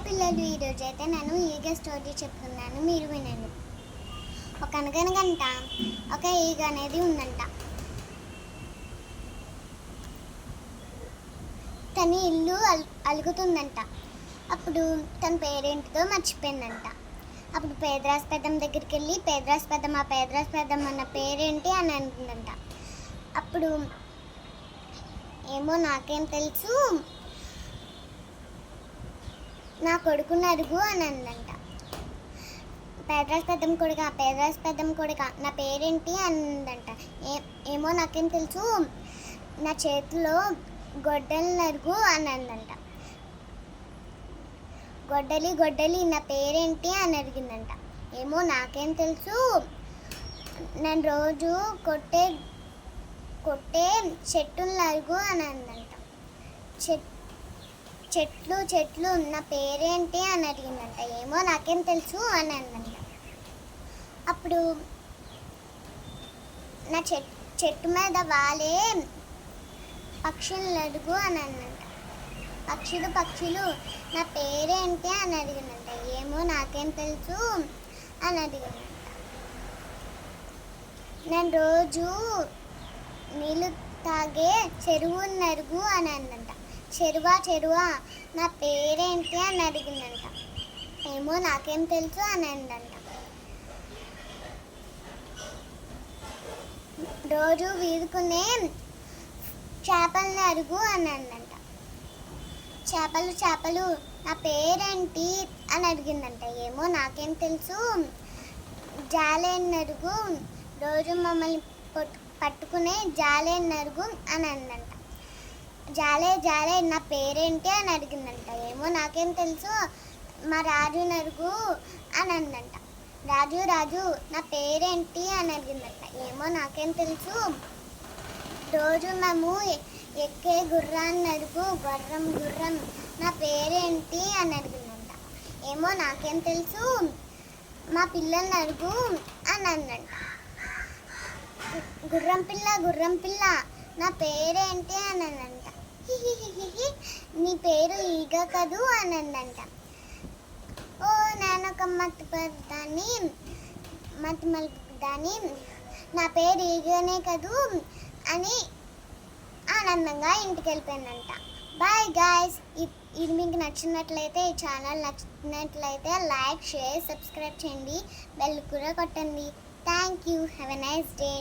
పిల్లలు, ఈరోజు అయితే నేను ఈగ స్టోరీ చెప్తున్నాను, మీరు వినండి. ఒక అనగనగంట ఒక ఈగ అనేది ఉందంట. తన ఇల్లు అలుగుతుందంట. అప్పుడు తన పేరేంటిదో మర్చిపోయిందంట. అప్పుడు పేదరాశి పెద్దమ్మ దగ్గరికి వెళ్ళి, పేదరాశి పెద్దమ్మ అన్న పేరేంటి అని అంటుందంట. అప్పుడు ఏమో నాకేం తెలుసు, నా కొడుకుని అడుగు అని అందంట. పేదరాశి పెద్దమ్మ కొడుక నా పేరేంటి అందంట. ఏమో నాకేం తెలుసు, నా చేతిలో గొడ్డలి అడుగు అని అందంట. గొడ్డలి నా పేరేంటి అని అడిగిందంట. ఏమో నాకేం తెలుసు, నేను రోజు కొట్టే చెట్టుని అడుగు అని అందంట. చెట్లు నా పేరేంటి అని అడిగిందంట. ఏమో నాకేం తెలుసు అని అందంట. అప్పుడు నా చెట్టు మీద వాలే పక్షులను అడుగు అని అందంట. పక్షులు నా పేరేంటి అని అడిగిందంట. ఏమో నాకేం తెలుసు అని అడిగిందంట. నేను రోజు నీళ్ళు తాగే చెరువుని అడుగు అని అందంట. చెరువా నా పేరేంటి అని అడిగిందంట. ఏమో నాకేం తెలుసు అని అందంట. రోజు వీడుకునే చేపల్ని అడుగు అని అందంట. చేపలు నా పేరేంటి అని అడిగిందంట. ఏమో నాకేం తెలుసు, జాలేని అడుగు, రోజు మమ్మల్ని పట్టుకునే జాలేని అడుగు అని అందంట. జాలే నా పేరేంటి అని అడిగిందంట. ఏమో నాకేం తెలుసు, మా రాజు నరుగు అని అందంట. రాజు నా పేరేంటి అని అడిగిందంట. ఏమో నాకేం తెలుసు, రోజు మేము ఎక్కే గుర్రాన్ని అడుగు, గుర్రం నా పేరేంటి అని అడిగిందంట. ఏమో నాకేం తెలుసు, మా పిల్లల్ని అడుగు అని అందంట. గుర్రం పిల్ల నా పేరేంటి అని అందంట. నీ పేరు ఈగ కదూ అని అందంట. ఓ నేనొక మతి మలుపుదాన్ని, నా పేరు ఈగనే కదూ అని ఆనందంగా ఇంటికి వెళ్ళిపోయిందంట. Bye guys. ఇది మీకు నచ్చినట్లయితే, ఈ ఛానల్ నచ్చినట్లయితే లైక్, షేర్, సబ్స్క్రైబ్ చేయండి, బెల్ కూడా కొట్టండి. Thank you. Have a nice day.